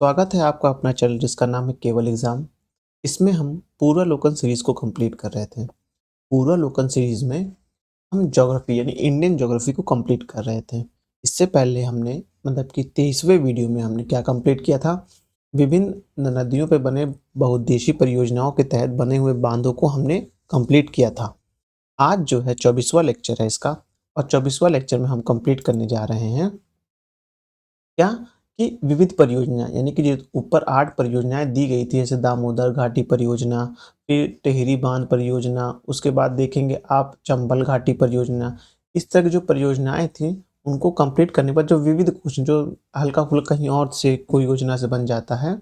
स्वागत है आपका अपना चैनल जिसका नाम है केवल एग्जाम। इसमें हम पूर्वालोकन सीरीज को कंप्लीट कर रहे थे। पूर्वालोकन सीरीज में हम ज्योग्राफी यानी इंडियन ज्योग्राफी को कंप्लीट कर रहे थे। इससे पहले हमने मतलब कि 23वें वीडियो में हमने क्या कंप्लीट किया था, विभिन्न नदियों पर बने बहुउद्देशीय परियोजनाओं के तहत बने हुए बांधों को हमने कंप्लीट किया था। आज जो है 24वां लेक्चर है इसका, और 24वां लेक्चर में हम कंप्लीट करने जा रहे हैं क्या कि विविध परियोजना यानी कि जो ऊपर 8 परियोजनाएं दी गई थी, जैसे दामोदर घाटी परियोजना, फिर टिहरी बांध परियोजना, उसके बाद देखेंगे आप चंबल घाटी परियोजना। इस तरह की जो परियोजनाएं थी उनको कंप्लीट करने पर जो विविध कुछ जो हल्का फुल्का कहीं और से कोई योजना से बन जाता है,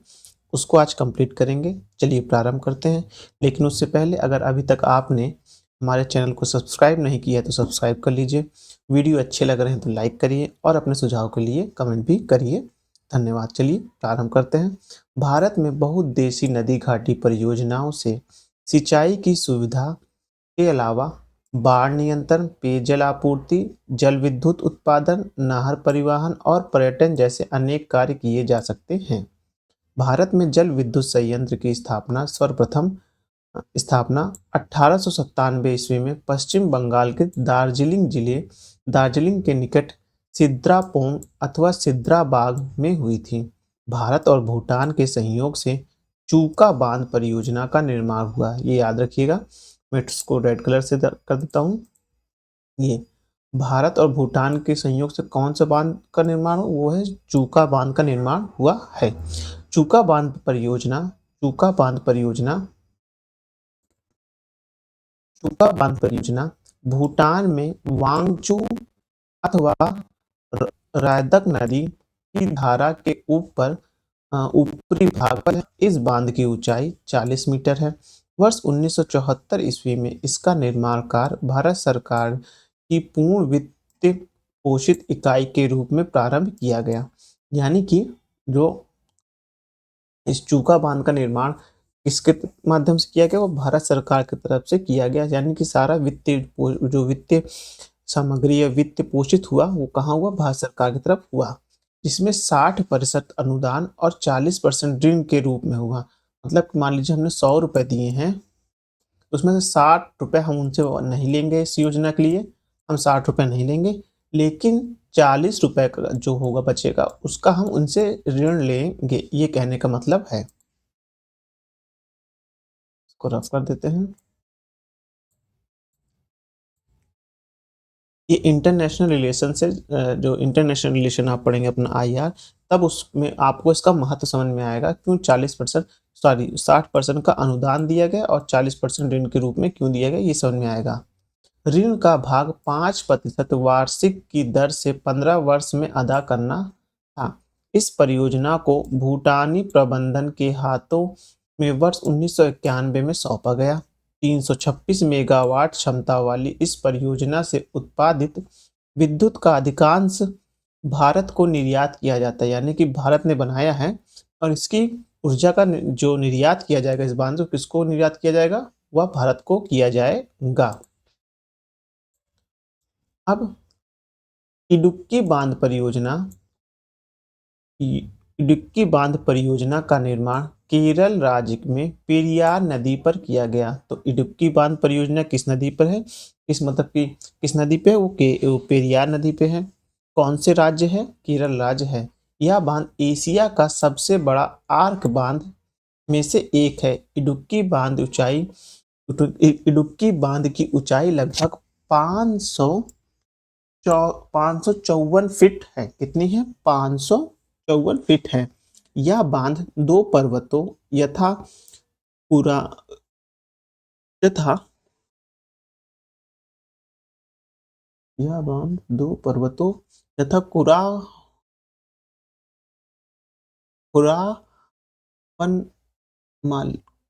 उसको आज कंप्लीट करेंगे। चलिए प्रारंभ करते हैं। लेकिन उससे पहले अगर अभी तक आपने हमारे चैनल को सब्सक्राइब नहीं किया है तो सब्सक्राइब कर लीजिए। वीडियो अच्छे लग रहे हैं तो लाइक करिए और अपने सुझाव के लिए कमेंट भी करिए। धन्यवाद। चलिए प्रारंभ करते हैं। भारत में बहुउद्देशीय नदी घाटी परियोजनाओं से सिंचाई की सुविधा के अलावा बाढ़ नियंत्रण, पेयजल आपूर्ति, जल विद्युत उत्पादन, नहर परिवहन और पर्यटन जैसे अनेक कार्य किए जा सकते हैं। भारत में जल विद्युत संयंत्र की स्थापना 1897 ईस्वी में पश्चिम बंगाल के दार्जिलिंग के निकट सिद्रापोंग अथवा सिद्राबाग में हुई थी। भारत और भूटान के सहयोग से चूका बांध परियोजना का निर्माण हुआ। ये याद रखिएगा, मैं इसको रेड कलर से कर देता हूँ। ये भारत और भूटान के सहयोग से कौन सा बांध का निर्माण हुआ, वो है चूका बांध का निर्माण हुआ है। चूका बांध परियोजना चूका बांध परियोजना चूका बांध परियोजना भूटान में वांगचू अथवा रायदक नदी की धारा के ऊपरी भाग पर है। इस बांध की ऊंचाई 40 मीटर है। वर्ष 1974 ईस्वी में इसका निर्माण कार्य भारत सरकार की पूर्ण वित्त पोषित इकाई के रूप में प्रारंभ किया गया। यानी कि जो इस चूका बांध का निर्माण किसके माध्यम से किया गया, वो भारत सरकार की तरफ से किया गया। यानी कि सारा वित्तीय सामग्री या वित्त पोषित हुआ, वो कहाँ हुआ, भारत सरकार की तरफ हुआ। जिसमें 60% अनुदान और 40% ऋण के रूप में हुआ। मतलब मान लीजिए हमने 100 रुपए दिए हैं, तो उसमें से 60 रुपए हम उनसे नहीं लेंगे इस योजना के लिए, हम 60 रुपए नहीं लेंगे, लेकिन 40 रुपए का जो होगा बचेगा उसका हम उनसे ऋण लेंगे। ये कहने का मतलब है। इसको रफ कर देते हैं। ये इंटरनेशनल रिलेशन से जो इंटरनेशनल रिलेशन आप पढ़ेंगे अपना आईआर, तब उसमें आपको इसका महत्व समझ में आएगा क्यों 60% का अनुदान दिया गया और 40% ऋण के रूप में क्यों दिया गया, ये समझ में आएगा। ऋण का भाग 5% वार्षिक की दर से 15 वर्ष में अदा करना था। इस परियोजना को भूटानी प्रबंधन के हाथों में वर्ष 1991 में सौंपा गया। 326 मेगावाट क्षमता वाली इस परियोजना से उत्पादित विद्युत का अधिकांश भारत को निर्यात किया जाता है। यानी कि भारत ने बनाया है और इसकी ऊर्जा का जो निर्यात किया जाएगा, इस बांध से किसको निर्यात किया जाएगा, वह भारत को किया जाएगा। अब इडुक्की बांध परियोजना इडुक्की बांध परियोजना का निर्माण केरल राज्य में पेरियार नदी पर किया गया। तो इडुक्की बांध परियोजना किस नदी पर है, किस नदी पे है, वो पेरियार नदी पे है। कौन से राज्य है, केरल राज्य है। यह बांध एशिया का सबसे बड़ा आर्क बांध में से एक है। इडुक्की बांध की ऊंचाई लगभग 554 फीट है। कितनी है, 554 फीट है। यह बांध दो पर्वतों यथा पुरा यथा यह बांध दो पर्वतों यथा कुरावन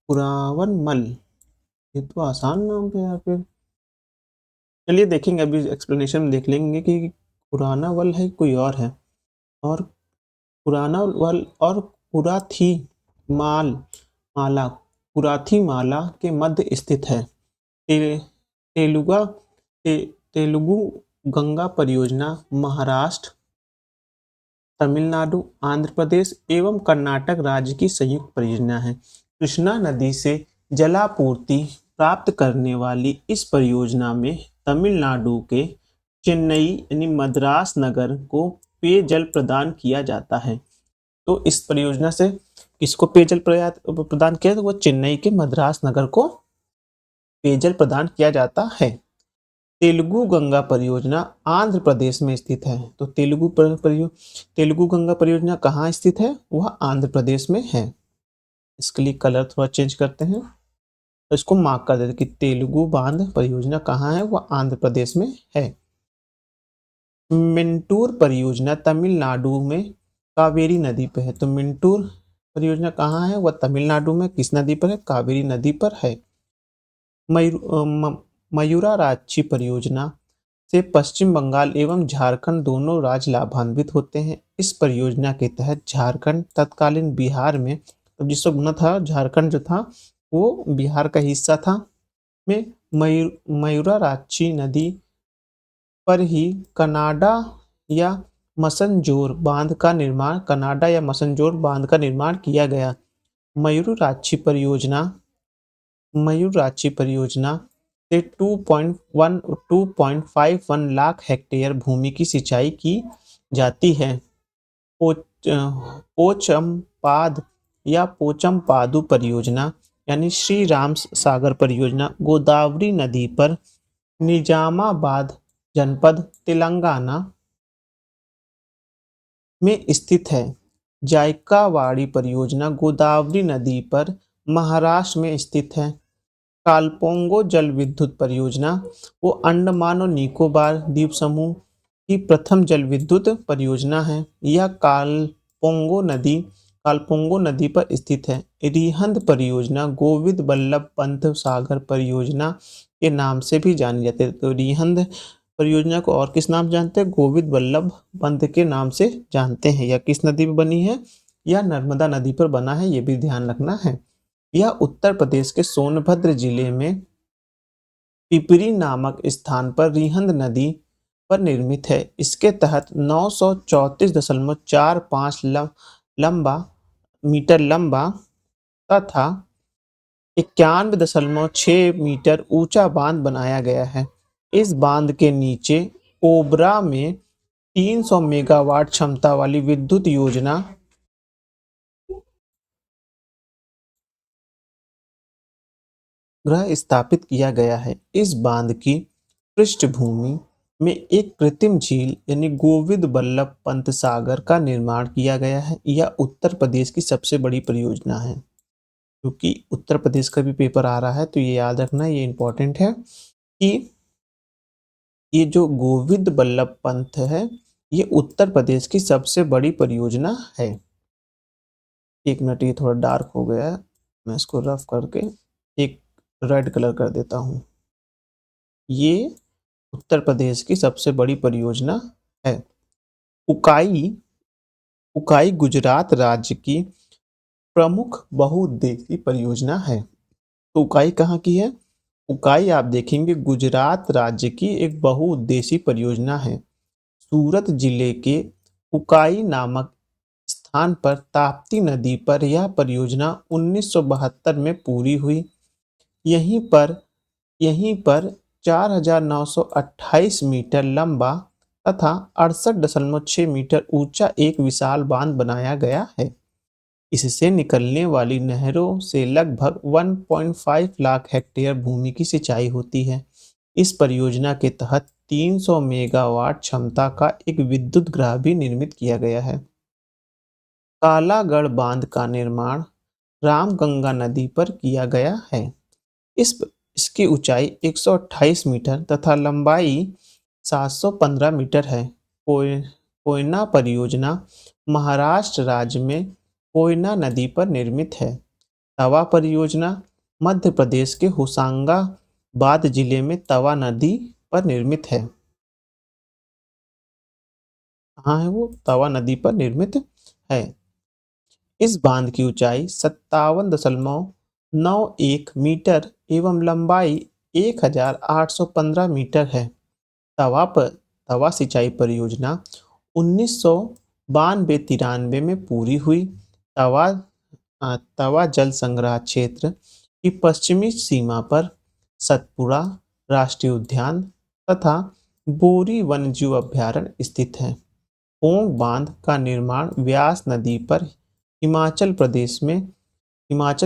कुरावनमल, ये तो आसान नाम पे यार। फिर चलिए देखेंगे, अभी एक्सप्लेनेशन में देख लेंगे कि पुराना वल है कोई और है। और पुराना वल और पुराथी माल माला पुराथी माला के मध्य स्थित है। ते, तेलुगा ते, तेलुगु गंगा परियोजना महाराष्ट्र तमिलनाडु, आंध्र प्रदेश एवं कर्नाटक राज्य की संयुक्त परियोजना है। कृष्णा नदी से जलापूर्ति प्राप्त करने वाली इस परियोजना में तमिलनाडु के चेन्नई यानी मद्रास नगर को पेयजल प्रदान किया जाता है। तो इस परियोजना से किसको पेयजल प्रदान किया, तो वो चेन्नई के मद्रास नगर को पेयजल प्रदान किया जाता है। तेलुगु गंगा परियोजना आंध्र प्रदेश में स्थित है। तो तेलुगु गंगा परियोजना कहाँ स्थित है, वह आंध्र प्रदेश में है। इसके लिए कलर थोड़ा चेंज करते हैं, तो इसको मार्क कर देते हैं कि तेलुगु बांध परियोजना कहाँ है, वह आंध्र प्रदेश में है। मिंटूर परियोजना तमिलनाडु में कावेरी नदी पर है। तो मिंटूर परियोजना कहाँ है, वह तमिलनाडु में किस नदी पर है, कावेरी नदी पर है। मयूराक्षी परियोजना से पश्चिम बंगाल एवं झारखंड दोनों राज्य लाभान्वित होते हैं। इस परियोजना के तहत झारखंड तत्कालीन बिहार में, तब जिसको गुना था झारखंड जो था वो बिहार का हिस्सा था, में मयूराक्षी नदी पर ही कनाडा या मसंजोर बांध का निर्माण किया गया। मयूराक्षी परियोजना से 2.51 लाख हेक्टेयर भूमि की सिंचाई की जाती है। पोचमपाद या पोचमपादु परियोजना यानी श्री राम सागर परियोजना गोदावरी नदी पर निजामाबाद जनपद तेलंगाना में स्थित है। जायकावाड़ी परियोजना गोदावरी नदी पर महाराष्ट्र में स्थित है। कालपोंगो जल विद्युत परियोजना वो अंडमान और निकोबार द्वीप समूह की प्रथम जल विद्युत परियोजना है। यह कालपोंगो नदी पर स्थित है। रिहंद परियोजना गोविंद बल्लभ पंत सागर परियोजना के नाम से भी जानी जाती है। तो रिहंद परियोजना को और किस नाम से जानते हैं, गोविंद बल्लभ पंत के नाम से जानते हैं। यह किस नदी पर बनी है, यह नर्मदा नदी पर बना है, ये भी ध्यान रखना है। यह उत्तर प्रदेश के सोनभद्र जिले में पिपरी नामक स्थान पर रिहंद नदी पर निर्मित है। इसके तहत 934.45 मीटर लंबा तथा 91.6 मीटर ऊंचा बांध बनाया गया है। इस बांध के नीचे ओबरा में 300 मेगावाट क्षमता वाली विद्युत योजना ग्रह स्थापित किया गया है। इस बांध की पृष्ठभूमि में एक कृत्रिम झील यानी गोविंद बल्लभ पंत सागर का निर्माण किया गया है। यह उत्तर प्रदेश की सबसे बड़ी परियोजना है। क्योंकि उत्तर प्रदेश का भी पेपर आ रहा है तो ये याद रखना, ये इंपॉर्टेंट है कि ये जो गोविंद बल्लभ पंत है ये उत्तर प्रदेश की सबसे बड़ी परियोजना है। एक मिनट, ये थोड़ा डार्क हो गया है, मैं इसको रफ करके एक रेड कलर कर देता हूँ। ये उत्तर प्रदेश की सबसे बड़ी परियोजना है। उकाई गुजरात राज्य की प्रमुख बहुउद्देशीय परियोजना है। तो उकाई कहाँ की है, उकाई आप देखेंगे गुजरात राज्य की एक बहुउद्देशीय परियोजना है। सूरत जिले के उकाई नामक स्थान पर ताप्ती नदी पर यह परियोजना 1972 में पूरी हुई। यहीं पर 4,928 मीटर लंबा तथा 68.6 मीटर ऊंचा एक विशाल बांध बनाया गया है। इससे निकलने वाली नहरों से लगभग 1.5 लाख हेक्टेयर भूमि की सिंचाई होती है। इस परियोजना के तहत 300 मेगावाट क्षमता का एक विद्युत ग्रह भी निर्मित किया गया है। कालागढ़ बांध का निर्माण रामगंगा नदी पर किया गया है। इसकी ऊंचाई 128 मीटर तथा लंबाई 715 मीटर है। कोयना परियोजना महाराष्ट्र राज्य में कोयना नदी पर निर्मित है। तवा परियोजना मध्य प्रदेश के होशंगाबाद जिले में तवा नदी पर निर्मित है। कहाँ है वो, तवा नदी पर निर्मित है। इस बांध की ऊंचाई 57.91 मीटर एवं लंबाई 1,815 मीटर है। तवा सिंचाई परियोजना 92-93 में पूरी हुई। तवा तवा जल संग्रह क्षेत्र की पश्चिमी सीमा पर सतपुड़ा राष्ट्रीय उद्यान तथा बोरी वन्यजीव अभयारण्य स्थित है। पोंग बांध का निर्माण व्यास नदी पर हिमाचल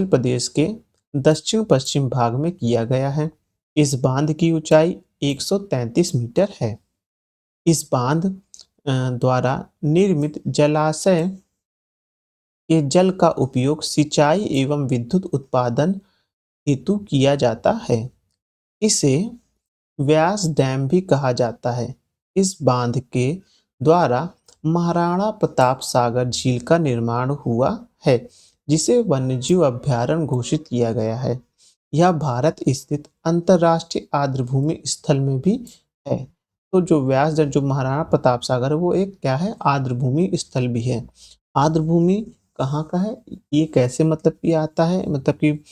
प्रदेश के दक्षिण पश्चिम भाग में किया गया है। इस बांध की ऊंचाई 133 मीटर है। इस बांध द्वारा निर्मित जलाशय के जल का उपयोग सिंचाई एवं विद्युत उत्पादन हेतु किया जाता है। इसे व्यास डैम भी कहा जाता है। इस बांध के द्वारा महाराणा प्रताप सागर झील का निर्माण हुआ है, जिसे वन्यजीव अभयारण्य घोषित किया गया है। यह भारत स्थित अंतर्राष्ट्रीय आर्द्रभूमि स्थल में भी है। तो जो व्यास डैम जो महाराणा प्रताप सागर है वो एक क्या है, आर्द्रभूमि स्थल भी है। आर्द्रभूमि कहाँ का है, ये कैसे मतलब कि आता है, मतलब कि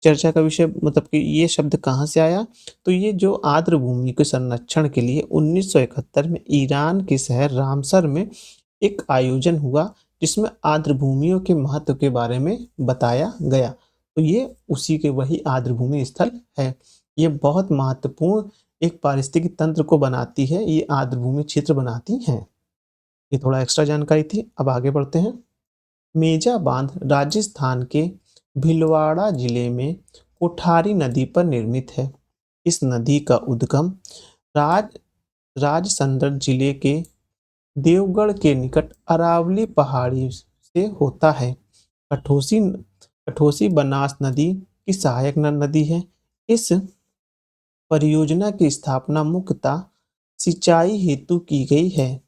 चर्चा का विषय, मतलब कि ये शब्द कहाँ से आया। तो ये जो आर्द्र भूमि के संरक्षण के लिए 1971 में ईरान के शहर रामसर में एक आयोजन हुआ, जिसमें आर्द्र भूमियों के महत्व के बारे में बताया गया। तो ये उसी के वही आर्द्र भूमि स्थल है। ये बहुत महत्वपूर्ण एक पारिस्थितिकी तंत्र को बनाती है, ये आर्द्र भूमि क्षेत्र बनाती हैं। ये थोड़ा एक्स्ट्रा जानकारी थी। अब आगे बढ़ते हैं। मेजा बांध राजस्थान के भीलवाड़ा जिले में कोठारी नदी पर निर्मित है। इस नदी का उद्गम राजसंदर जिले के देवगढ़ के निकट अरावली पहाड़ी से होता है। कठोसी कठोसी बनास नदी की सहायक नदी है। इस परियोजना की स्थापना मुख्यतः सिंचाई हेतु की गई है।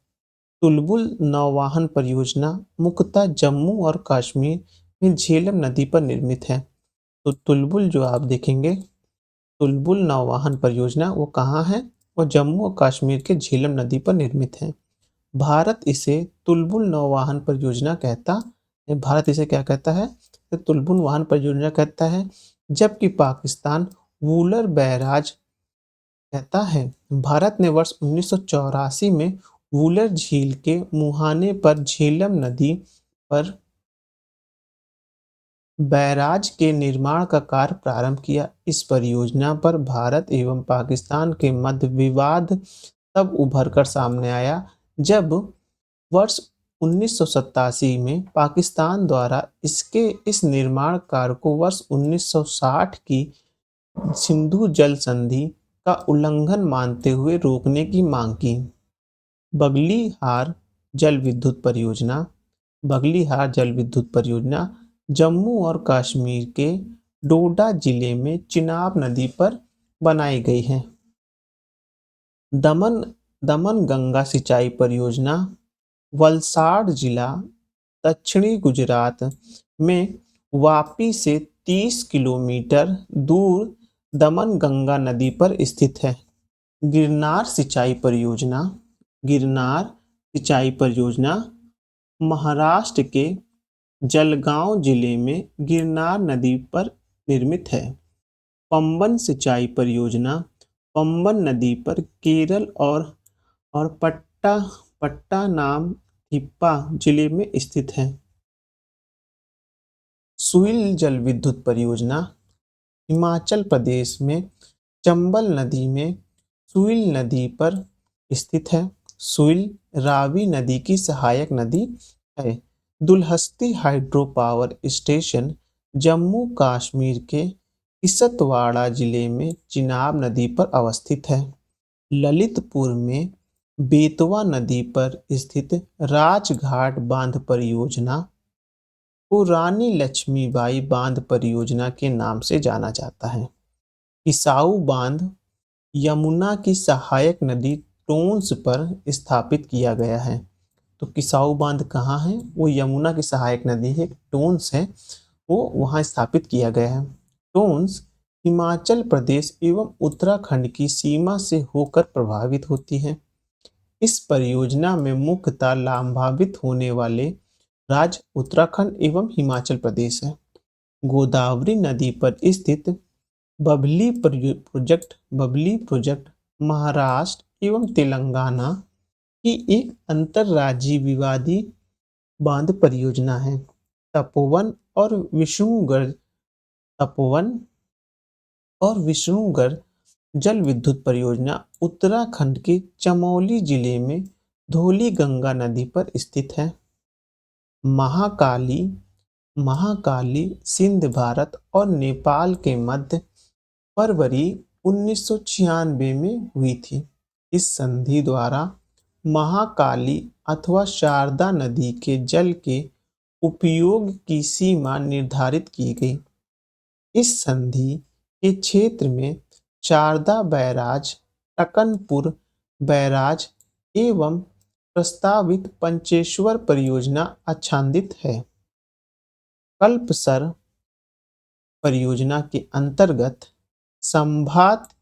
तुलबुल नौवहन परियोजना मुख्यतः जम्मू और कश्मीर में झेलम नदी पर निर्मित है। तो तुलबुल जो आप देखेंगे, तुलबुल नौवहन परियोजना वो कहाँ है, वो जम्मू और कश्मीर के झेलम नदी पर निर्मित है। भारत इसे तुलबुल नौवहन परियोजना कहता है। भारत इसे क्या कहता है, तो तुलबुल वाहन परियोजना कहता है, जबकि पाकिस्तान वूलर बैराज कहता है। भारत ने वर्ष 1984 में वूलर झील के मुहाने पर झेलम नदी पर बैराज के निर्माण का कार्य प्रारंभ किया। इस परियोजना पर भारत एवं पाकिस्तान के मध्य विवाद तब उभर कर सामने आया जब वर्ष 1987 में पाकिस्तान द्वारा इस निर्माण कार्य को वर्ष 1960 की सिंधु जल संधि का उल्लंघन मानते हुए रोकने की मांग की। बगलिहार जल विद्युत परियोजना बगलिहार जल विद्युत परियोजना जम्मू और कश्मीर के डोडा जिले में चिनाब नदी पर बनाई गई है। दमन दमन गंगा सिंचाई परियोजना वलसाड जिला दक्षिणी गुजरात में वापी से 30 किलोमीटर दूर दमन गंगा नदी पर स्थित है। गिरनार सिंचाई परियोजना महाराष्ट्र के जलगांव जिले में गिरनार नदी पर निर्मित है। पंबन सिंचाई परियोजना पंबन नदी पर केरल और पट्टानामथिट्टा जिले में स्थित है। सुइल जल विद्युत परियोजना हिमाचल प्रदेश में चंबल नदी में सुइल नदी पर स्थित है। सुइल रावी नदी की सहायक नदी है। Dulhasti hydro power station Jammu Kashmir के किश्तवाड़ जिले में चिनाब नदी पर अवस्थित है। ललितपुर में बेतवा नदी पर स्थित राजघाट बांध परियोजना को रानी लक्ष्मीबाई बांध परियोजना के नाम से जाना जाता है। किसाऊ बांध यमुना की सहायक नदी टोंस पर स्थापित किया गया है। तो किसाऊ बांध कहाँ है, वो यमुना की सहायक नदी है, टोंस है, वो वहाँ स्थापित किया गया है। टोंस हिमाचल प्रदेश एवं उत्तराखंड की सीमा से होकर प्रभावित होती है। इस परियोजना में मुख्यतः लाभान्वित होने वाले राज्य उत्तराखंड एवं हिमाचल प्रदेश है। गोदावरी नदी पर स्थित बबली प्रोजेक्ट महाराष्ट्र एवं तेलंगाना की एक अंतर्राज्यीय विवादी बांध परियोजना है। तपोवन और विष्णुगढ़ तपोवन और विष्णुगढ़ जल विद्युत परियोजना उत्तराखंड के चमोली जिले में धौली गंगा नदी पर स्थित है। महाकाली महाकाली सिंध भारत और नेपाल के मध्य फरवरी 1996 में हुई थी। इस संधि द्वारा महाकाली अथवा शारदा नदी के जल के उपयोग की सीमा निर्धारित की गई। इस संधि के क्षेत्र में शारदा बैराज, टकनपुर बैराज एवं प्रस्तावित पंचेश्वर परियोजना आच्छादित है। कल्पसर परियोजना के अंतर्गत खंबात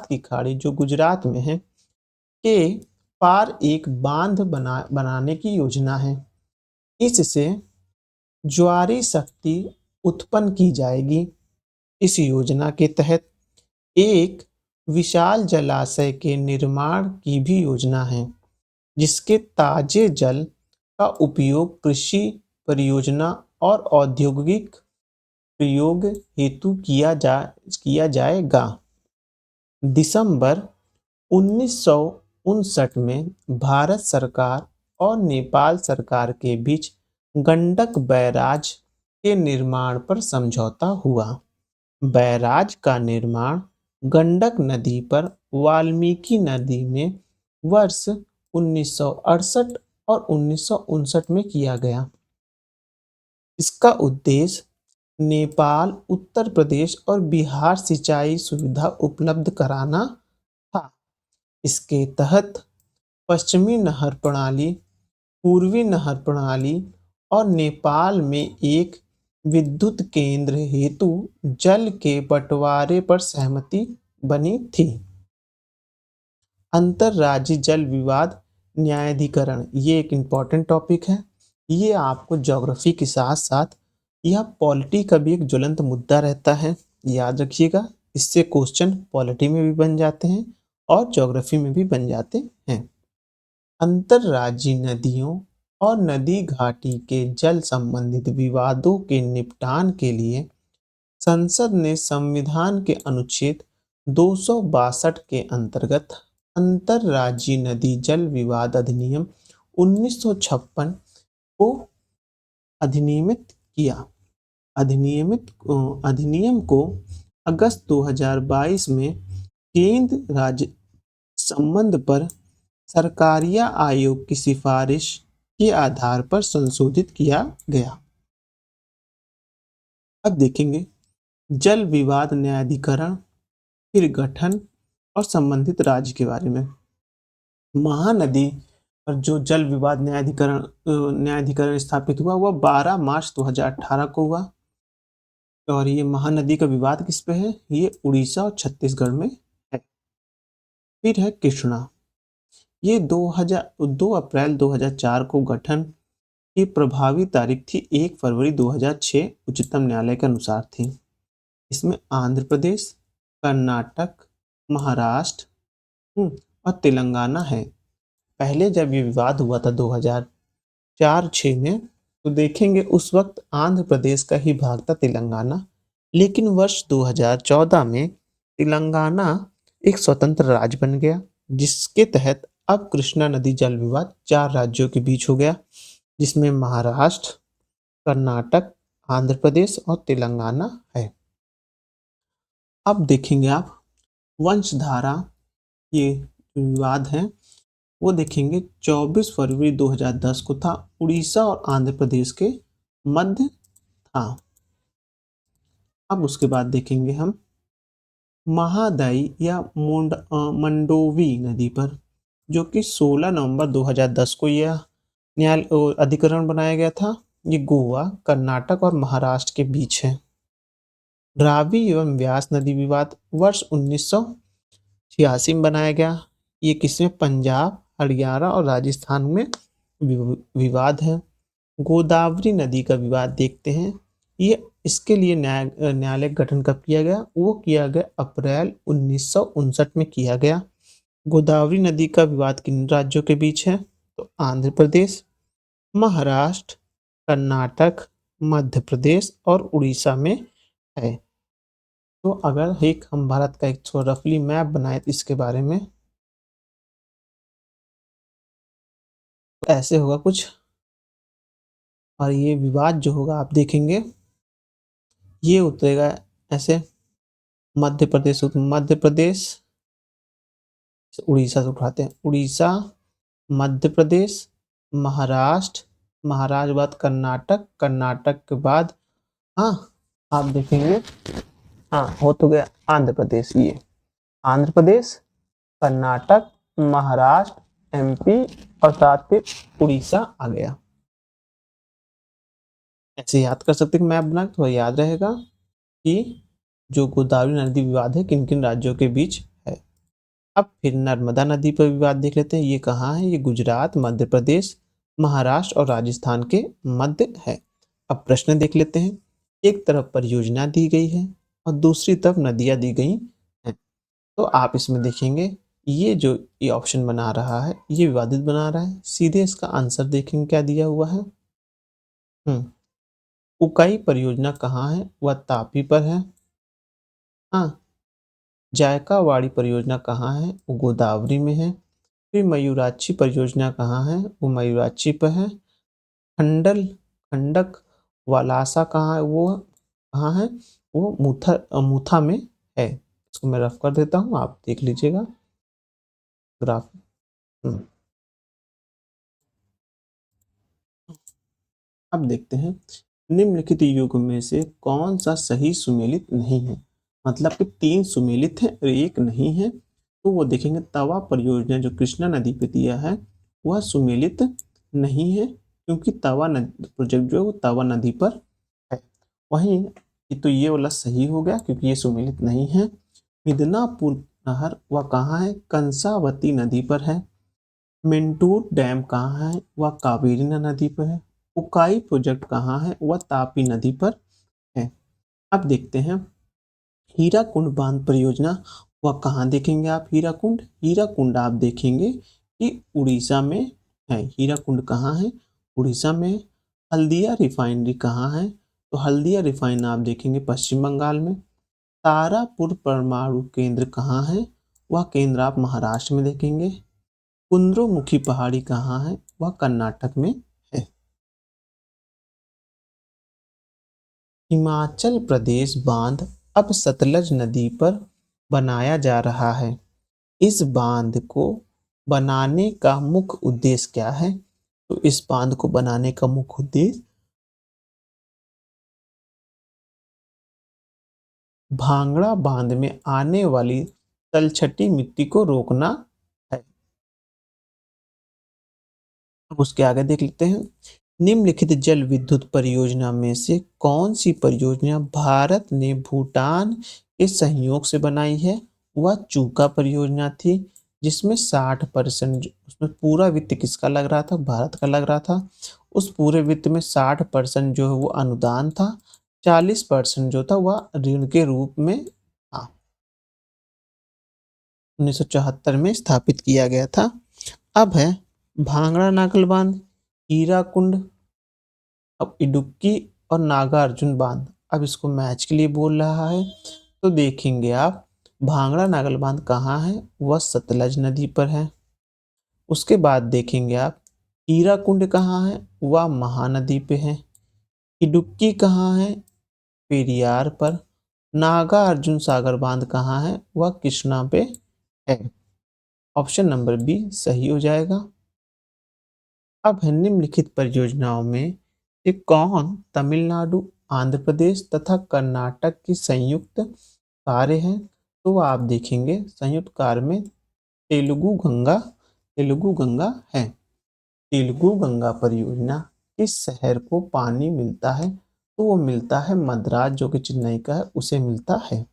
की खाड़ी जो गुजरात में है के पार एक बांध बनाने की योजना है। इससे ज्वारी शक्ति उत्पन्न की जाएगी। इस योजना के तहत एक विशाल जलाशय के निर्माण की भी योजना है, जिसके ताजे जल का उपयोग कृषि परियोजना और औद्योगिक प्रयोग हेतु किया जाएगा। दिसंबर 1959 में भारत सरकार और नेपाल सरकार के बीच गंडक बैराज के निर्माण पर समझौता हुआ। बैराज का निर्माण गंडक नदी पर वाल्मीकि नदी में वर्ष 1968 और 1959 में किया गया। इसका उद्देश्य नेपाल, उत्तर प्रदेश और बिहार सिंचाई सुविधा उपलब्ध कराना था। इसके तहत पश्चिमी नहर प्रणाली, पूर्वी नहर प्रणाली और नेपाल में एक विद्युत केंद्र हेतु जल के बंटवारे पर सहमति बनी थी। अंतर्राज्यीय जल विवाद न्यायाधिकरण, ये एक इम्पॉर्टेंट टॉपिक है। ये आपको ज्योग्राफी के साथ साथ यह पॉलिटी का भी एक ज्वलंत मुद्दा रहता है, याद रखिएगा। इससे क्वेश्चन पॉलिटी में भी बन जाते हैं और ज्योग्राफी में भी बन जाते हैं। अंतर्राज्यीय नदियों और नदी घाटी के जल संबंधित विवादों के निपटान के लिए संसद ने संविधान के अनुच्छेद 262 के अंतर्गत अंतर्राज्यीय नदी जल विवाद अधिनियम 1956 को अधिनियमित किया। अधिनियम को अगस्त 2022 में केंद्र राज्य संबंध पर सरकारिया आयोग की सिफारिश के आधार पर संशोधित किया गया। अब देखेंगे जल विवाद न्यायाधिकरण, फिर गठन और संबंधित राज्य के बारे में। महानदी पर जो जल विवाद न्यायाधिकरण स्थापित हुआ वह 12 मार्च 2018 को हुआ। और ये महानदी का विवाद किस पे है? ये उड़ीसा और छत्तीसगढ़ में है। फिर है कृष्णा, ये 2 अप्रैल 2004 को गठन की प्रभावी तारीख थी 1 फरवरी 2006 उच्चतम न्यायालय के अनुसार थी। इसमें आंध्र प्रदेश, कर्नाटक, महाराष्ट्र और तेलंगाना है। पहले जब ये विवाद हुआ था 2004-06 में, तो देखेंगे उस वक्त आंध्र प्रदेश का ही भाग था तेलंगाना, लेकिन वर्ष 2014 में तेलंगाना एक स्वतंत्र राज्य बन गया, जिसके तहत अब कृष्णा नदी जल विवाद 4 राज्यों के बीच हो गया, जिसमें महाराष्ट्र, कर्नाटक, आंध्र प्रदेश और तेलंगाना है। अब देखेंगे आप वंशधारा, ये विवाद है वो देखेंगे 24 फरवरी 2010 को था, उड़ीसा और आंध्र प्रदेश के मध्य था। अब उसके बाद देखेंगे हम महादाई या मंडोवी नदी पर, जो कि 16 नवंबर 2010 को यह न्यायालय अधिकरण बनाया गया था। ये गोवा, कर्नाटक और महाराष्ट्र के बीच है। रावी एवं व्यास नदी विवाद वर्ष 1986 में बनाया गया। ये किसमें? पंजाब, हरियाणा और राजस्थान में विवाद है। गोदावरी नदी का विवाद देखते हैं। ये इसके लिए न्यायालय गठन कब किया गया? वो किया गया अप्रैल 1959 में किया गया। गोदावरी नदी का विवाद किन राज्यों के बीच है? तो आंध्र प्रदेश, महाराष्ट्र, कर्नाटक, मध्य प्रदेश और उड़ीसा में है। तो अगर एक हम भारत का एक रफली मैप बनाए तो इसके बारे में तो ऐसे होगा कुछ। और ये विवाद जो होगा आप देखेंगे ये उतरेगा ऐसे। मध्य प्रदेश उड़ीसा से उठाते हैं। उड़ीसा, मध्य प्रदेश, महाराष्ट्र, महाराष्ट्र के बाद कर्नाटक, कर्नाटक के बाद हाँ आप देखेंगे हाँ हो तो गया आंध्र प्रदेश। ये आंध्र प्रदेश, कर्नाटक, महाराष्ट्र, एमपी और साथ ही उड़ीसा आ गया। ऐसे याद कर सकते हैं मैप बना तो याद रहेगा कि जो गोदावरी नदी विवाद है किन किन राज्यों के बीच है। अब फिर नर्मदा नदी पर विवाद देख लेते हैं। ये कहाँ है? ये गुजरात, मध्य प्रदेश, महाराष्ट्र और राजस्थान के मध्य है। अब प्रश्न देख लेते हैं। एक तरफ परियोजना दी गई है और दूसरी तरफ नदियां दी गई हैं। तो आप इसमें देखेंगे ये जो ये ऑप्शन बना रहा है ये विवादित बना रहा है। सीधे इसका आंसर देखेंगे क्या दिया हुआ है। उकाई परियोजना कहाँ है? वह तापी पर है। हाँ, जायकावाड़ी परियोजना कहाँ है? वो गोदावरी में है। फिर मयूराक्षी परियोजना कहाँ है? वो मयूराक्षी पर है। खंडक वालासा कहाँ है? वो कहाँ है? वो मूथा में है। इसको मैं रफ कर देता हूँ, आप देख लीजिएगा ग्राफ। अब देखते हैं निम्नलिखित युग में से कौन सा सही सुमेलित नहीं है। मतलब कि 3 सुमेलित है और 1 नहीं है। तो वो देखेंगे तवा परियोजना जो कृष्णा नदी पे दिया है वह सुमेलित नहीं है क्योंकि तवा नदी प्रोजेक्ट जो है वो तवा नदी पर है। वहीं तो ये वाला सही हो गया क्योंकि ये सुमेलित नहीं है। मिदनापुर नहर वह कहाँ है? कंसावती नदी पर है। मेंटूर डैम कहाँ है? वह कावेरी नदी पर है। उकाई प्रोजेक्ट कहाँ है? वह तापी नदी पर है। अब देखते हैं हीराकुंड बांध परियोजना वह कहाँ देखेंगे आप? हीराकुंड आप देखेंगे कि उड़ीसा में है। हीराकुंड कहाँ है? उड़ीसा में। हल्दिया रिफाइनरी कहाँ है? तो हल्दिया रिफाइन आप देखेंगे पश्चिम बंगाल में। तारापुर परमाणु केंद्र कहाँ है? वह केंद्र आप महाराष्ट्र में देखेंगे। कुंद्रोमुखी पहाड़ी कहाँ है? वह कर्नाटक में है। हिमाचल प्रदेश बांध अब सतलज नदी पर बनाया जा रहा है। इस बांध को बनाने का मुख्य उद्देश्य क्या है? तो इस बांध को बनाने का मुख्य उद्देश्य भांगड़ा बांध में आने वाली तलछटी मिट्टी को रोकना है। अब उसके आगे देख लेते हैं निम्नलिखित जल विद्युत परियोजना में से कौन सी परियोजना भारत ने भूटान के सहयोग से बनाई है? वह चूका परियोजना थी जिसमें 60% उसमें पूरा वित्त किसका लग रहा था? भारत का लग रहा था। उस पूरे वित्त में 60% जो है वो अनुदान था, 40% जो था वह ऋण के रूप में था। 1974 में स्थापित किया गया था। अब है भांगड़ा नागल बांध, हीराकुंड, अब इडुक्की और नागार्जुन बांध। अब इसको मैच के लिए बोल रहा है तो देखेंगे आप भांगड़ा नागल बांध कहाँ है? वह सतलज नदी पर है। उसके बाद देखेंगे आप हीराकुंड कहाँ है? वह महानदी पे है। इडुक्की कहाँ है? पेरियार पर। नागा अर्जुन सागर बांध कहाँ है? वह कृष्णा पे है। ऑप्शन नंबर बी सही हो जाएगा। अब है निम्नलिखित परियोजनाओं में से कौन तमिलनाडु, आंध्र प्रदेश तथा कर्नाटक की संयुक्त कार्य है? तो आप देखेंगे संयुक्त कार्य में तेलुगु गंगा है। तेलुगु गंगा परियोजना किस शहर को पानी मिलता है? तो वो मिलता है मद्रास जो कि चेन्नई का है उसे मिलता है।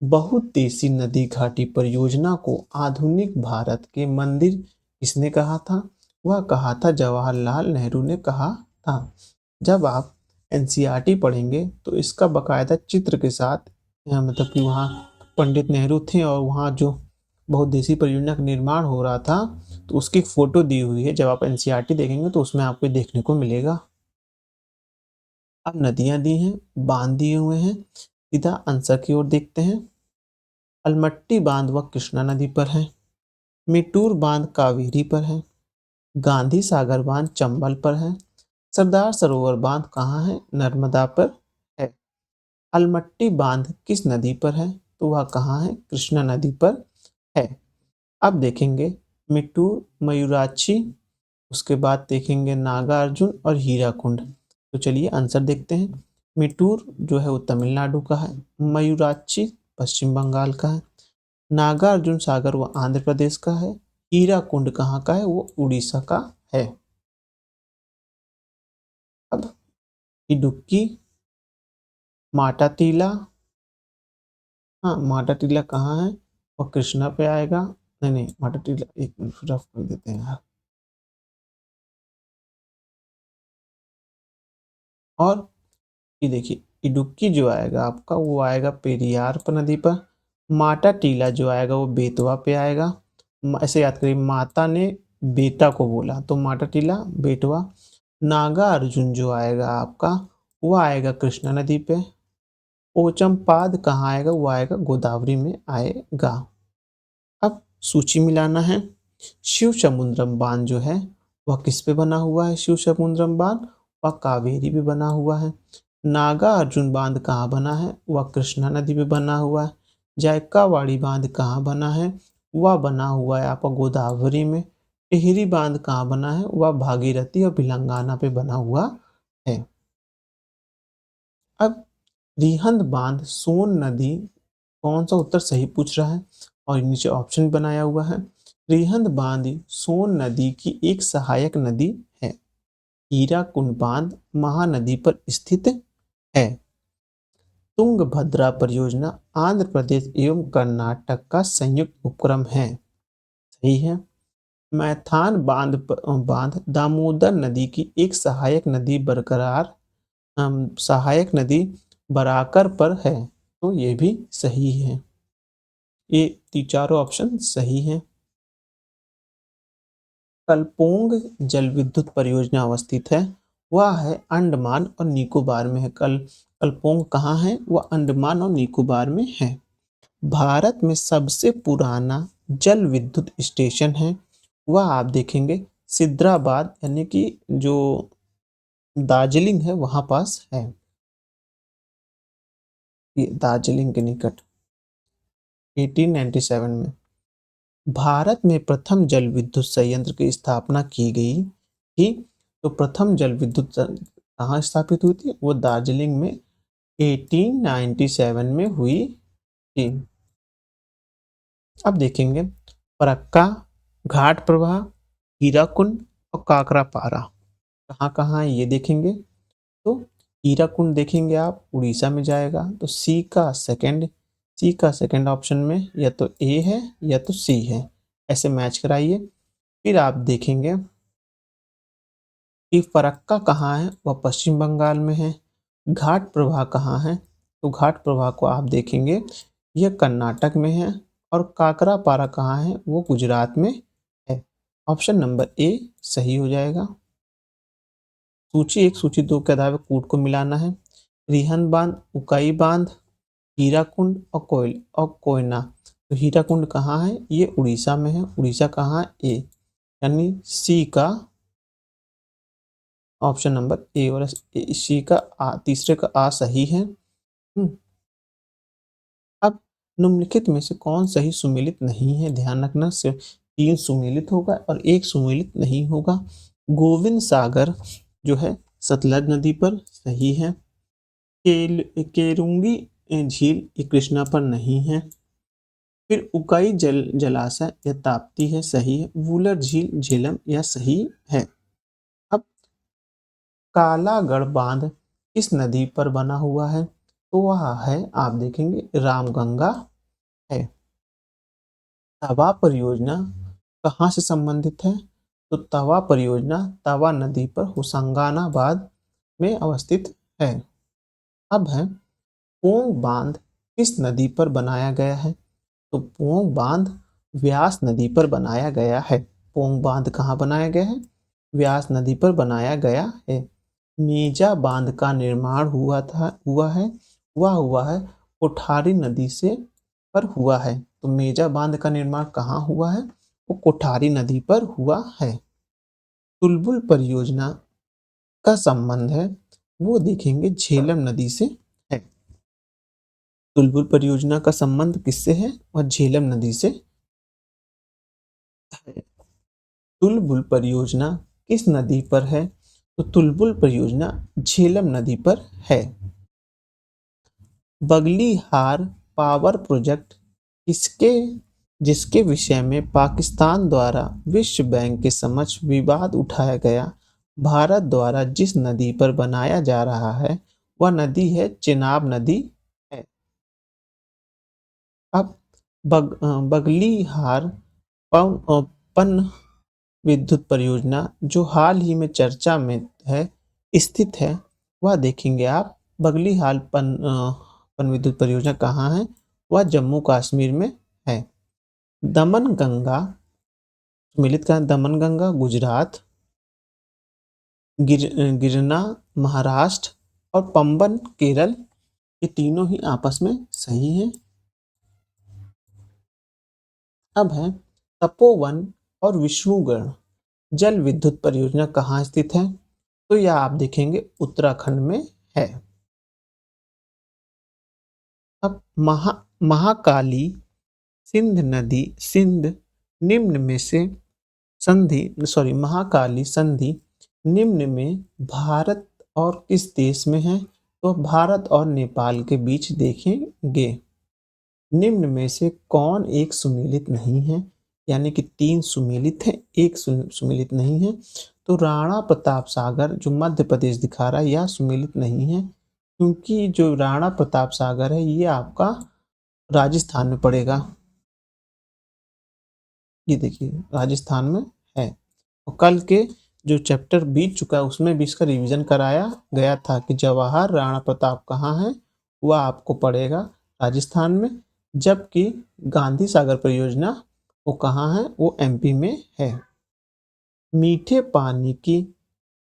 बहुउद्देशीय नदी घाटी परियोजना को आधुनिक भारत के मंदिर किसने कहा था? वह कहा था जवाहरलाल नेहरू ने कहा था। जब आप एनसीईआरटी पढ़ेंगे तो इसका बकायदा चित्र के साथ मतलब कि वहाँ पंडित नेहरू थे और वहाँ जो बहुउद्देशीय परियोजना का निर्माण हो रहा था, तो उसकी एक फोटो दी हुई है। जब आप एनसीईआरटी देखेंगे तो उसमें आपको देखने को मिलेगा। अब नदियां दी हैं, बांध दिए हुए हैं। सीधा आंसर की ओर देखते हैं। अलमट्टी बांध व कृष्णा नदी पर है। मिट्टूर बांध कावेरी पर है। गांधी सागर बांध चंबल पर है। सरदार सरोवर बांध कहाँ है? नर्मदा पर है। अलमट्टी बांध किस नदी पर है? तो वह कहाँ है? कृष्णा नदी पर है। अब देखेंगे मिट्टूर, मयूराक्षी, उसके बाद देखेंगे नागार्जुन और हीराकुंड। तो चलिए आंसर देखते हैं। मिट्टूर जो है वो तमिलनाडु का है। मयूराक्षी पश्चिम बंगाल का है। नागार्जुन सागर वो आंध्र प्रदेश का है। हीराकुंड कहाँ का है? वो उड़ीसा का है। अब इडुक्की, माटाटीला, हाँ माटाटीला कहाँ है? और कृष्णा पे आएगा। नहीं नहीं, माटाटीला एक मिनट रफ कर देते हैं यार। और ये देखिए इडुक्की जो आएगा आपका वो आएगा पेरियार पर नदी पर। माटाटीला जो आएगा वो बेतवा पे आएगा। ऐसे याद करिए, माता ने बेटा को बोला तो माटाटीला बेटवा। नागा अर्जुन जो आएगा आपका वो आएगा कृष्णा नदी पे। ओचमपाद कहाँ आएगा? वो आएगा गोदावरी में आएगा। अब सूची मिलाना है। शिव समुद्रम बांध जो है वह किस पे बना हुआ है? शिव समुद्रम बांध वह कावेरी पे बना हुआ है। नागा अर्जुन बांध कहाँ बना है? वह कृष्णा नदी पे बना हुआ है। जायकावाड़ी बांध कहाँ बना है? वह बना हुआ है आपका गोदावरी में। टिहरी बांध कहाँ बना है? वह भागीरथी और भिलंगाना पे बना हुआ है। अब रिहंद बांध सोन नदी कौन सा उत्तर सही पूछ रहा है? और नीचे ऑप्शन बनाया हुआ है। रिहंद बांध सोन नदी की एक सहायक नदी है। हीराकुंड बांध महानदी पर स्थित है। तुंगभद्रा परियोजना आंध्र प्रदेश एवं कर्नाटक का संयुक्त उपक्रम है। सही है। मैथान बांध दामोदर नदी की एक सहायक नदी सहायक नदी बराकर पर है। तो ये भी सही है। ये चारों ऑप्शन सही हैं। कलपोंग जल विद्युत परियोजना अवस्थित है। वह है अंडमान और निकोबार में है। कलपोंग कहाँ है? वह अंडमान और निकोबार में है। भारत में सबसे पुराना जल विद्युत स्टेशन है वह आप देखेंगे सिद्राबाद यानी कि जो दार्जिलिंग है वहां पास है। ये दार्जिलिंग के निकट 1897 में। भारत में प्रथम जल विद्युत संयंत्र की स्थापना की गई थी। तो प्रथम जल विद्युत कहाँ स्थापित हुई थी? वो दार्जिलिंग में 1897 में हुई थी। अब देखेंगे फरक्का, घाट प्रवाह, हीराकुंड और काकरापारा कहाँ कहाँ है ये देखेंगे। तो हीराकुंड देखेंगे आप उड़ीसा में जाएगा। तो सी का सेकंड ऑप्शन में या तो ए है या तो सी है, ऐसे मैच कराइए। फिर आप देखेंगे कि फरक्का कहाँ है? वह पश्चिम बंगाल में है। घाट प्रवाह कहाँ है? तो घाट प्रवाह को आप देखेंगे यह कर्नाटक में है। और काकरापारा कहाँ है? वो गुजरात में है। ऑप्शन नंबर ए सही हो जाएगा। सूची एक सूची दो के आधार पर कूट को मिलाना है। रिहन बांध, उकाई बांध, हीराकुंड और कोयना। तो हीराकुंड कहाँ है? ये उड़ीसा में है। उड़ीसा कहाँ है? ए, यानी सी का ऑप्शन नंबर ए और सी का तीसरे का आ सही है। अब निम्नलिखित में से कौन सही सुमेलित नहीं है? ध्यान रखना, सिर्फ 3 सुमेलित होगा और 1 सुमेलित नहीं होगा। गोविंद सागर जो है सतलज नदी पर सही है। केरुंगी झील ये कृष्णा पर नहीं है। फिर उकाई जलाशय या ताप्ती है, सही है। वुलर झील झेलम यह सही है। अब कालागढ़ बांध किस नदी पर बना हुआ है? तो वह है आप देखेंगे रामगंगा है। तवा परियोजना कहाँ से संबंधित है? तो तवा परियोजना तवा नदी पर होशंगाबाद में अवस्थित है। अब है पोंग बांध किस नदी पर बनाया गया है? तो पोंग बांध व्यास नदी पर बनाया गया है। पोंग बांध कहाँ बनाया गया है? व्यास नदी पर बनाया गया है। मेजा बांध का निर्माण हुआ है कोठारी नदी से पर हुआ है। तो मेजा बांध का निर्माण कहाँ हुआ है? वो कोठारी नदी पर हुआ है। तुलबुल परियोजना का संबंध है वो देखेंगे झेलम नदी से है। तुलबुल परियोजना का संबंध किससे है? और झेलम नदी से है। तुलबुल परियोजना किस नदी पर है? तो तुलबुल परियोजना झेलम नदी पर है। बगलीहार पावर प्रोजेक्ट किसके जिसके विषय में पाकिस्तान द्वारा विश्व बैंक के समक्ष विवाद उठाया गया, भारत द्वारा जिस नदी पर बनाया जा रहा है वह नदी है चेनाब नदी है। अब बगलीहार पन विद्युत परियोजना जो हाल ही में चर्चा में है स्थित है वह देखेंगे आप। बगलीहाल पन विद्युत परियोजना कहाँ है? वह जम्मू कश्मीर में है। दमन गंगा सम्मिलित का दमन गंगा गुजरात, गिरना महाराष्ट्र और पंबन केरल, ये तीनों ही आपस में सही हैं। अब है तपोवन और विष्णुगढ़ जल विद्युत परियोजना कहाँ स्थित है? तो यह आप देखेंगे उत्तराखंड में है। अब महाकाली सिंध निम्न में से महाकाली संधि निम्न में भारत और किस देश में है? तो भारत और नेपाल के बीच देखेंगे। निम्न में से कौन एक सुमेलित नहीं है? यानी कि 3 सुमेलित है, एक सुमेलित नहीं है। तो राणा प्रताप सागर जो मध्य प्रदेश दिखा रहा है यह सुमेलित नहीं है, क्योंकि जो राणा प्रताप सागर है ये आपका राजस्थान में पड़ेगा। ये देखिए राजस्थान में है। और कल के जो चैप्टर बीत चुका है उसमें भी इसका रिवीजन कराया गया था कि जवाहर राणा प्रताप कहाँ है, वह आपको पड़ेगा राजस्थान में। जबकि गांधी सागर परियोजना वो कहाँ है? वो एमपी में है। मीठे पानी की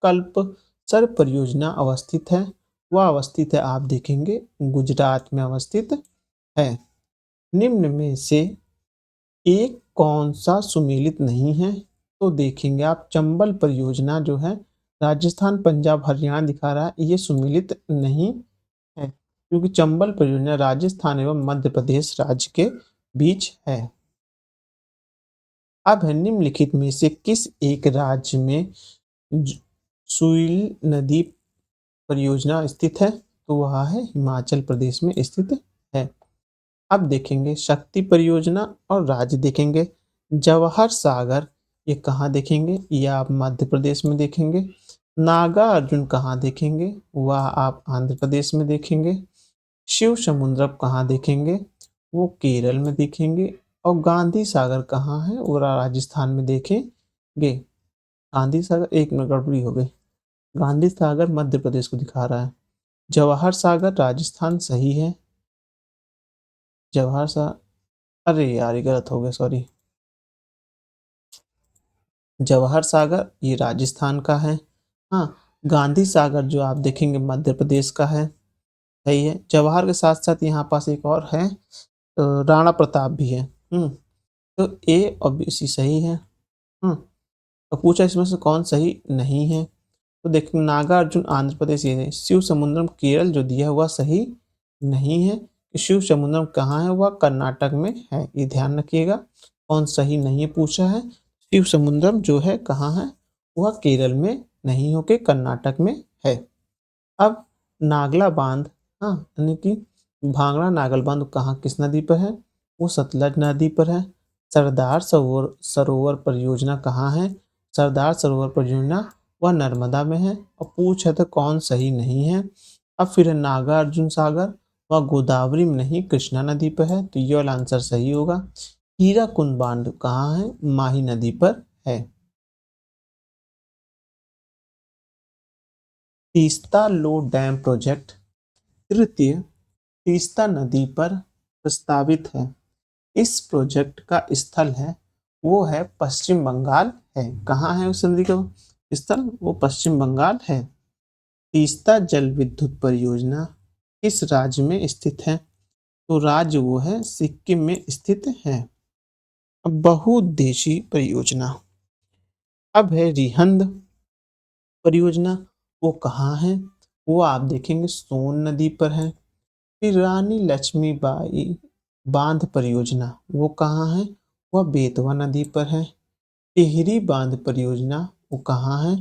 कल्पसर परियोजना अवस्थित है, वह अवस्थित है आप देखेंगे गुजरात में अवस्थित है। निम्न में से एक कौन सा सुमेलित नहीं है? तो देखेंगे आप चंबल परियोजना जो है राजस्थान पंजाब हरियाणा दिखा रहा है ये सुमेलित नहीं है, क्योंकि चंबल परियोजना राजस्थान एवं मध्य प्रदेश राज्य के बीच है। अब है निम्नलिखित में से किस एक राज्य में सुइल नदी परियोजना स्थित है? तो वह है हिमाचल प्रदेश में स्थित है। अब देखेंगे शक्ति परियोजना और राज्य देखेंगे। जवाहर सागर ये कहाँ देखेंगे? ये आप मध्य प्रदेश में देखेंगे। नागा अर्जुन कहाँ देखेंगे? वह आप आंध्र प्रदेश में देखेंगे। शिव समुद्रम कहाँ देखेंगे? वो केरल में देखेंगे। और गांधी सागर कहाँ है? वो राजस्थान में देखेंगे। गांधी सागर एक में गड़बड़ी हो गई, गांधी सागर मध्य प्रदेश को दिखा रहा है, जवाहर सागर राजस्थान सही है। जवाहर सागर, अरे यार ये गलत हो गया सॉरी। जवाहर सागर ये राजस्थान का है। हाँ, गांधी सागर जो आप देखेंगे मध्य प्रदेश का है, सही है। जवाहर के साथ साथ यहाँ पास एक और है राणा प्रताप भी है। तो ए और बी सी सही है। तो पूछा इसमें से कौन सही नहीं है? तो देखिए नागार्जुन आंध्र प्रदेश ये है। शिव समुद्रम केरल जो दिया हुआ सही नहीं है। शिव समुद्रम कहाँ है? वह कर्नाटक में है, ये ध्यान रखिएगा। कौन सही नहीं पूछा है? शिव समुद्रम जो है कहाँ है? वह केरल में नहीं होके कर्नाटक में है। अब नागला बांध, हाँ यानी कि भांगड़ा नागल बांध कहाँ किस नदी पर है? वो सतलज नदी पर है। सरदार सरोवर परियोजना कहाँ है? सरदार सरोवर परियोजना वह नर्मदा में है। और पूछ है तो कौन सही नहीं है? अब फिर है नागार्जुन सागर, वह गोदावरी में नहीं कृष्णा नदी पर है, तो ये वाला आंसर सही होगा। हीराकुंड बांध कहाँ है? माही नदी पर है। तीस्ता लो डैम प्रोजेक्ट तृतीय तीस्ता नदी पर प्रस्तावित है। इस प्रोजेक्ट का स्थल है वो है पश्चिम बंगाल है। कहाँ है उस नदी का स्थल? वो पश्चिम बंगाल है। तीस्ता जल विद्युत परियोजना किस राज्य में स्थित है? तो राज्य वो है सिक्किम में स्थित है। अब बहुउद्देशीय परियोजना, अब है रिहंद परियोजना। वो कहाँ है? वो आप देखेंगे सोन नदी पर है। फिर रानी लक्ष्मीबाई बांध परियोजना वो कहाँ है? वह बेतवा नदी पर है। टिहरी बांध परियोजना वो कहाँ है?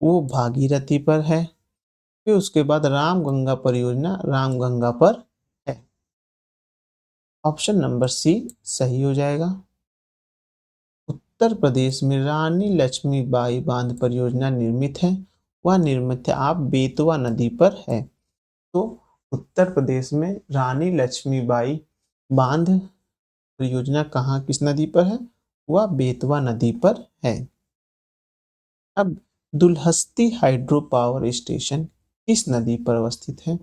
वो भागीरथी पर है। फिर उसके बाद रामगंगा परियोजना रामगंगा पर है। ऑप्शन नंबर सी सही हो जाएगा। उत्तर प्रदेश में रानी लक्ष्मीबाई बांध परियोजना निर्मित है। वह निर्मित है आप बेतवा नदी पर है। तो उत्तर प्रदेश में रानी लक्ष्मीबाई बांध परियोजना कहाँ किस नदी पर है? वह बेतवा नदी पर है। अब दुलहस्ती हाइड्रो पावर स्टेशन किस नदी पर अवस्थित है?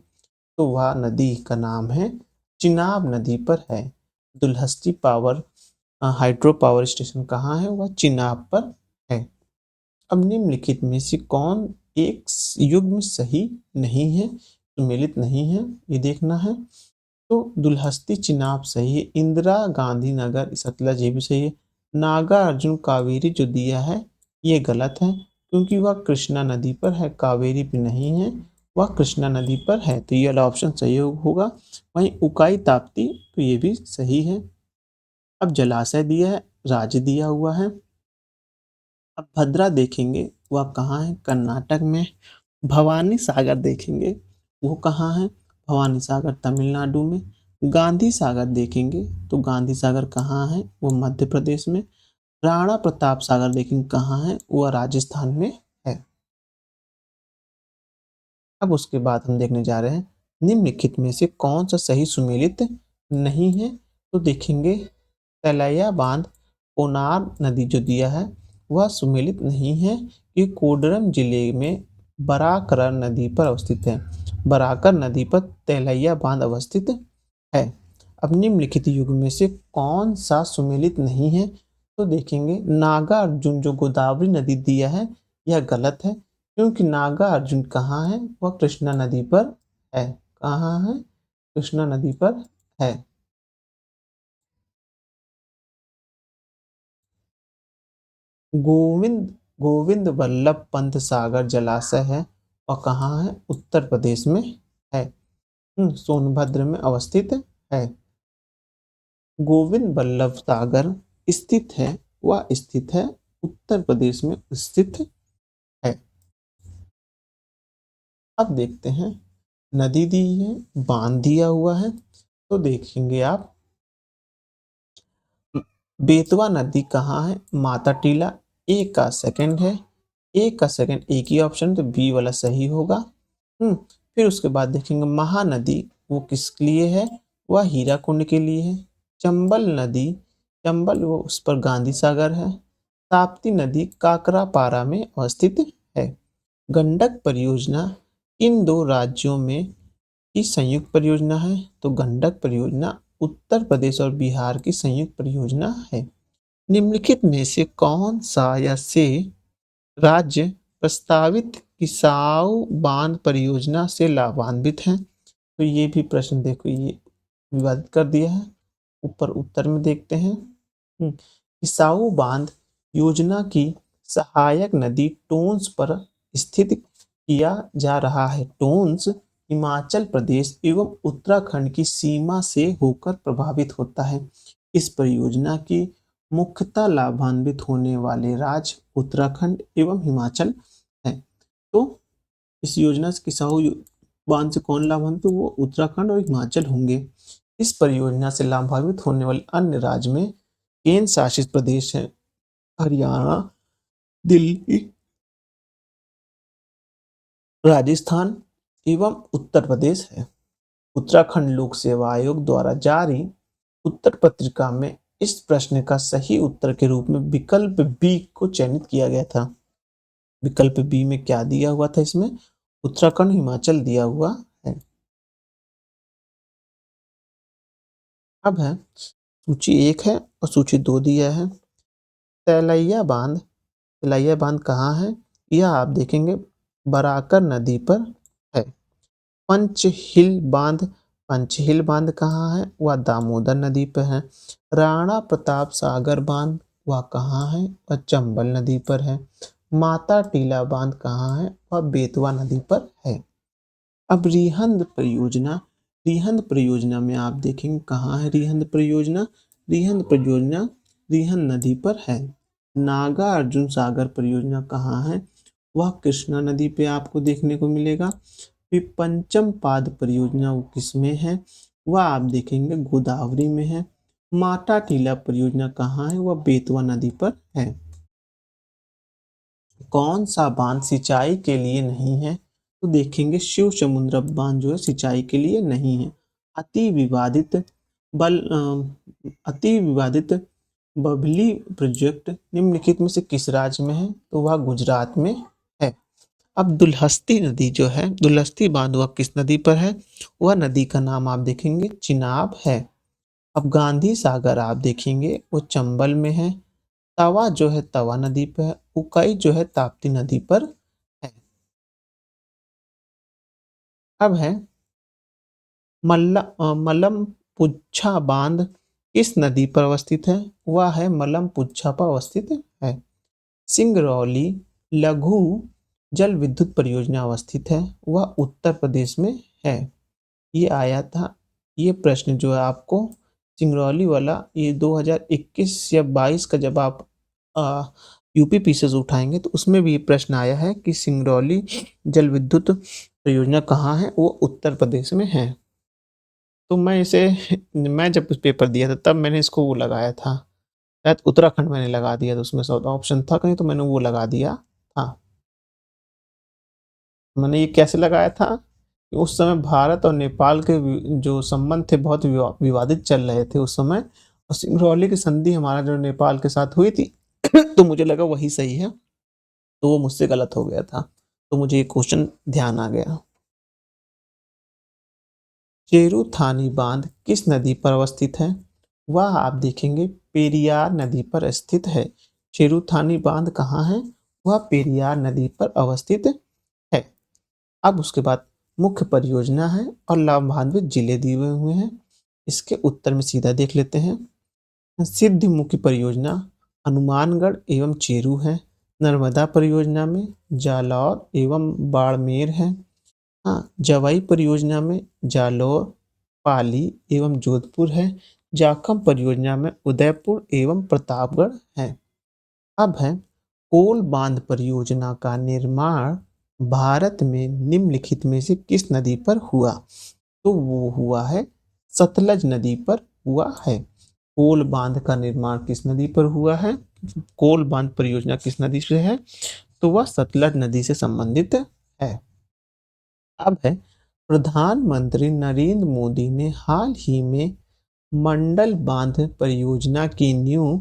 तो वह नदी का नाम है चिनाब नदी पर है। Dulhasti power hydro power station कहाँ है? वह चिनाब पर है। अब निम्नलिखित में से कौन एक युग्म सही नहीं है, सम्मिलित नहीं है, ये देखना है। तो दुलहस्ती चिनाब सही है। इंदिरा गांधी नगर सतलज ये भी सही है। नागा अर्जुन कावेरी जो दिया है ये गलत है, क्योंकि वह कृष्णा नदी पर है, कावेरी पे नहीं है, वह कृष्णा नदी पर है। तो ये वाला ऑप्शन सही होगा। वहीं उकाई ताप्ती तो ये भी सही है। अब जलाशय दिया है, राज्य दिया हुआ है। अब भद्रा देखेंगे वह कहाँ है? कर्नाटक में। भवानी सागर देखेंगे वो कहाँ है? भवानी सागर तमिलनाडु में। गांधी सागर देखेंगे तो गांधी सागर कहाँ है? वो मध्य प्रदेश में। राणा प्रताप सागर देखेंगे कहाँ है? वह राजस्थान में है। अब उसके बाद हम देखने जा रहे हैं निम्नलिखित में से कौन सा सही सुमेलित नहीं है। तो देखेंगे तलैया बांध कोनार नदी जो दिया है वह सुमेलित नहीं है। ये कोडरम जिले में बराकर नदी पर अवस्थित है। बराकर नदी पर तलैया बांध अवस्थित है। अब निम्नलिखित युग में से कौन सा सुमेलित नहीं है? तो देखेंगे नागा अर्जुन जो गोदावरी नदी दिया है यह गलत है, क्योंकि नागा अर्जुन कहाँ है? वह कृष्णा नदी पर है। कहाँ है? कृष्णा नदी पर है। गोविंद गोविंद वल्लभ पंत सागर जलाशय है और कहाँ है? उत्तर प्रदेश में है। सोनभद्र में अवस्थित है। गोविंद वल्लभ सागर स्थित है, वह स्थित है उत्तर प्रदेश में स्थित है। अब देखते हैं नदी दी है, बांध दिया हुआ है। तो देखेंगे आप बेतवा नदी कहाँ है? माता टीला। ए का सेकंड है। ए का सेकंड एक ही ऑप्शन, तो बी वाला सही होगा। फिर उसके बाद देखेंगे महानदी वो किसके लिए है? वह हीराकुंड के लिए है। चंबल नदी, चंबल वो उस पर गांधी सागर है। ताप्ती नदी काकरापारा में अवस्थित है। गंडक परियोजना इन दो राज्यों में की संयुक्त परियोजना है। तो गंडक परियोजना उत्तर प्रदेश और बिहार की संयुक्त परियोजना है। निम्नलिखित में से कौन सा या से राज्य प्रस्तावित किसाऊ बांध परियोजना से लाभान्वित हैं? तो ये भी प्रश्न देखो, ये विवादित कर दिया है। ऊपर उत्तर में देखते हैं। किसाऊ बांध योजना की सहायक नदी टोंस पर स्थित किया जा रहा है। टोंस हिमाचल प्रदेश एवं उत्तराखंड की सीमा से होकर प्रभावित होता है। इस परियोजना की मुख्यतः लाभान्वित होने वाले राज्य उत्तराखंड एवं हिमाचल हैं। तो इस योजना से किसाऊ बांध से कौन लाभान्वित? तो वो उत्तराखंड और हिमाचल होंगे। इस परियोजना से लाभान्वित होने वाले अन्य राज्य में केंद्र शासित प्रदेश है हरियाणा, दिल्ली, राजस्थान एवं उत्तर प्रदेश है। उत्तराखंड लोक सेवा आयोग द्वारा जारी उत्तर पत्रिका में इस प्रश्न का सही उत्तर के रूप में विकल्प बी को चयनित किया गया था। विकल्प बी में क्या दिया हुआ था? इसमें उत्तराखंड हिमाचल दिया हुआ है। अब है सूची 1 है और सूची 2 दिया है। तलैया बांध, तलैया बांध कहाँ है? यह आप देखेंगे बराकर नदी पर है। पंचहिल बांध, पंचहिल बांध कहाँ है? वह दामोदर नदी पर है। राणा प्रताप सागर बांध वह कहाँ है? वह चंबल नदी पर है। माता टीला बांध कहाँ है? वह बेतवा नदी पर है। अब रिहंद परियोजना, रिहंद परियोजना में आप देखेंगे कहाँ है रिहंद परियोजना? रिहंद परियोजना रिहंद नदी पर है। नागा अर्जुन सागर परियोजना कहाँ है? वह कृष्णा नदी पे आपको देखने को मिलेगा। फिर पंचम पाद परियोजना वो किसमें है? वह आप देखेंगे गोदावरी में है। माता टीला परियोजना कहाँ है? वह बेतवा नदी पर है। कौन सा बांध सिंचाई के लिए नहीं है? तो देखेंगे शिव समुद्र बांध जो है सिंचाई के लिए नहीं है। अति विवादित अति विवादित बबली प्रोजेक्ट निम्नलिखित में से किस राज्य में है? तो वह गुजरात में है। अब दुलहस्ती नदी जो है, दुलहस्ती बांध वह किस नदी पर है? वह नदी का नाम आप देखेंगे चिनाब है। अब गांधी सागर आप देखेंगे वो चंबल में है। तवा जो है तवा नदी पर है। उकाई जो है ताप्ती नदी पर है। अब है मलमपुच्छा बांध किस नदी पर अवस्थित है? वह है मलमपुच्छा पर अवस्थित है। सिंगरौली लघु जल विद्युत परियोजना अवस्थित है, वह उत्तर प्रदेश में है। ये आया था, ये प्रश्न जो है आपको सिंगरौली वाला ये 2021 या 22 का जब आप यूपी पीसेस उठाएंगे तो उसमें भी ये प्रश्न आया है कि सिंगरौली जल विद्युत परियोजना कहाँ है? वो उत्तर प्रदेश में है। तो मैं जब पेपर दिया था तब मैंने इसको वो लगाया था, शायद उत्तराखंड मैंने लगा दिया था, उसमें साउथ ऑप्शन था कहीं तो मैंने वो लगा दिया था। मैंने ये कैसे लगाया था कि उस समय भारत और नेपाल के जो संबंध थे बहुत विवादित चल रहे थे उस समय, और सिंगरौली की संधि हमारा जो नेपाल के साथ हुई थी तो मुझे लगा वही सही है, तो वो मुझसे गलत हो गया था, तो मुझे ये क्वेश्चन ध्यान आ गया। चेरुथानी बांध किस नदी पर अवस्थित है? वह आप देखेंगे पेरियार नदी पर स्थित है। चेरुथानी बांध कहाँ है? वह पेरियार नदी पर अवस्थित है। अब उसके बाद मुख्य परियोजना है और लाभान्वित जिले दिए हुए हैं। इसके उत्तर में सीधा देख लेते हैं। सिद्धमुखी परियोजना हनुमानगढ़ एवं चेरू है। नर्मदा परियोजना में जालौर एवं बाड़मेर है। हाँ, जवाई परियोजना में जालौर, पाली एवं जोधपुर है। जाखम परियोजना में उदयपुर एवं प्रतापगढ़ है। अब है कोल बांध परियोजना का निर्माण भारत में निम्नलिखित में से किस नदी पर हुआ? तो वो हुआ है सतलज नदी पर हुआ है। कोल बांध का निर्माण किस नदी पर हुआ है? कोल बांध परियोजना किस नदी से है? तो वह सतलज नदी से संबंधित है। अब है प्रधानमंत्री नरेंद्र मोदी ने हाल ही में मंडल बांध परियोजना की नींव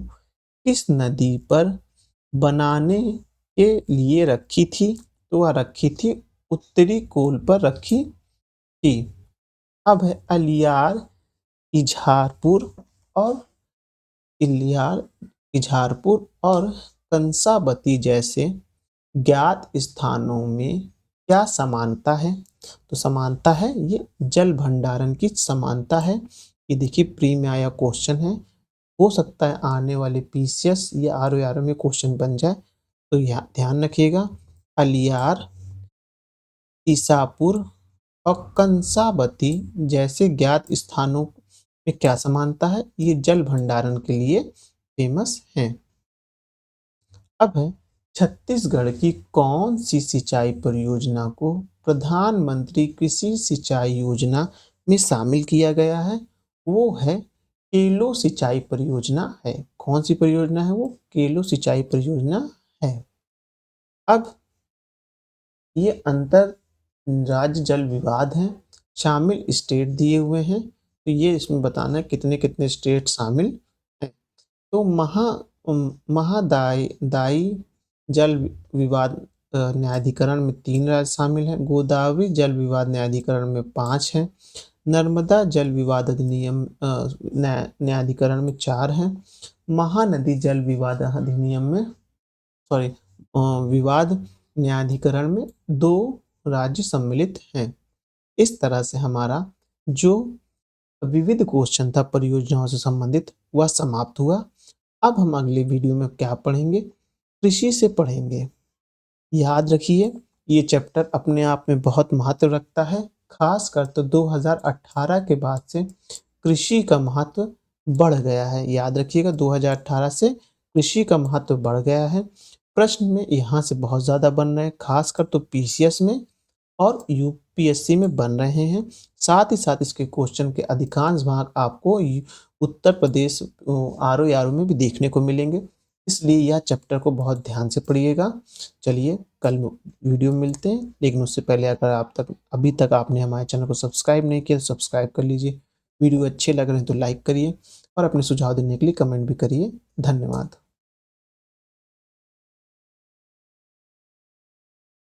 किस नदी पर बनाने के लिए रखी थी? तो वह रखी थी उत्तरी कोल पर रखी थी। अब है अलियार, इझारपुर और इलियार, इझारपुर और कंसाबती जैसे ज्ञात स्थानों में क्या समानता है? तो समानता है ये जल भंडारण की समानता है। ये देखिए प्री में आया क्वेश्चन है, हो सकता है आने वाले पीसीएस या आरओ में क्वेश्चन बन जाए, तो यह ध्यान रखिएगा। अलियार, ईसापुर और कंसाबती जैसे ज्ञात स्थानों में क्या समानता है? ये जल भंडारण के लिए फेमस हैं। अब है छत्तीसगढ़ की कौन सी सिंचाई परियोजना को प्रधानमंत्री कृषि सिंचाई योजना में शामिल किया गया है? वो है केलो सिंचाई परियोजना है। कौन सी परियोजना है वो? केलो सिंचाई परियोजना है। अब ये अंतर राज्य जल विवाद हैं, शामिल स्टेट दिए हुए हैं, तो ये इसमें बताना है कितने कितने स्टेट शामिल हैं। तो महादायी दायी जल विवाद न्यायाधिकरण में 3 राज्य शामिल हैं। गोदावरी जल विवाद न्यायाधिकरण में 5 हैं। नर्मदा जल विवाद अधिनियम न्यायाधिकरण में 4 हैं। महानदी जल विवाद अधिनियम में सॉरी विवाद न्यायाधिकरण में 2 राज्य सम्मिलित हैं। इस तरह से हमारा जो विविध क्वेश्चन था परियोजनाओं से संबंधित वह समाप्त हुआ। अब हम अगले वीडियो में क्या पढ़ेंगे? कृषि से पढ़ेंगे। याद रखिए ये चैप्टर अपने आप में बहुत महत्व रखता है, खासकर तो 2018 के बाद से कृषि का महत्व बढ़ गया है। याद रखिएगा 2018 से कृषि का महत्व बढ़ गया है। प्रश्न में यहाँ से बहुत ज़्यादा बन रहे हैं, खासकर तो पीसीएस में और यूपीएससी में बन रहे हैं। साथ ही साथ इसके क्वेश्चन के अधिकांश भाग आपको उत्तर प्रदेश आरओ में भी देखने को मिलेंगे, इसलिए यह चैप्टर को बहुत ध्यान से पढ़िएगा। चलिए कल वीडियो में मिलते हैं, लेकिन उससे पहले अगर अभी तक आपने हमारे चैनल को सब्सक्राइब नहीं किया तो सब्सक्राइब कर लीजिए। वीडियो अच्छे लग रहे हैं तो लाइक करिए और अपने सुझाव देने के लिए कमेंट भी करिए। धन्यवाद।